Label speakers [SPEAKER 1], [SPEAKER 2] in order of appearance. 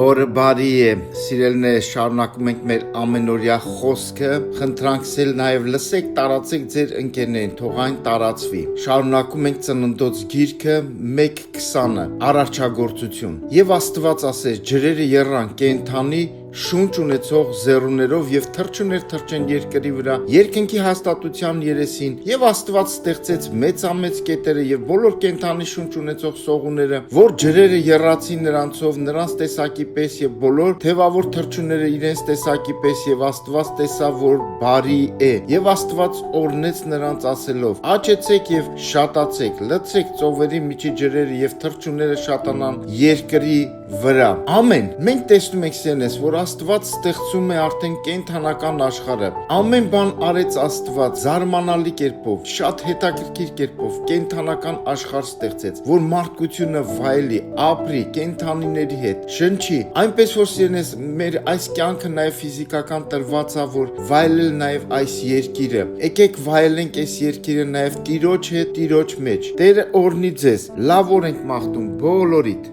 [SPEAKER 1] Որը բարի է, սիրելն է, շարունակում ենք մեր ամենօրյա խոսքը, խնդրանք սել նաև լսեք, տարածեք ձեր ընկերներին, թող այն տարածվի։ Շարունակում ենք ծննդոց գիրքը 1:20-ը, արարչագործություն։ Եվ Աստված ասեց, ջրերը եռան կենդանի շունչ ունեցող զեռուներով եւ թռչուներ թռչեն երկրի վրա, երկնքի հաստատության երեսին, եւ Աստված ստեղծեց մեծամեծ կետերը եւ բոլոր կենդանի շունչ ունեցող սողուները, որ ջրերը եռացին նրանցով, նրանց տեսակի պես եւ բոլոր թևավոր թռչունները իրենց տեսակի պես, եւ Աստված տեսավ, որ բարի է, եւ Աստված օրհնեց նրանց ասելով. աճեցեք եւ շատացեք, լցրեք ծովերի միջի ջրերը եւ թռչունները շատանան երկրի վրա։ Ամեն։ Մենք տեսնում ենք սենես, որ Աստված ստեղծում է արդեն կենդանական աշխարհը։ Ամեն բան արեց Աստված զարմանալի կերպով, շատ հետաքրքիր կերպով կենդանական աշխարհ ստեղծեց, որ մարդկությունը վայելի, ապրի կենդանիների հետ, շնչի, այնպես որ սիրենես մեր այս կյանքը նաև ֆիզիկական տրված է, որ վայելել նաև այս երկիրը։ Եկեք վայելենք այս երկիրը նաև Տիրոջ հետ, Տիրոջ մեջ։ Տերը օրհնի ձեզ։ Լավ օր ենք մաղթում բոլորիդ։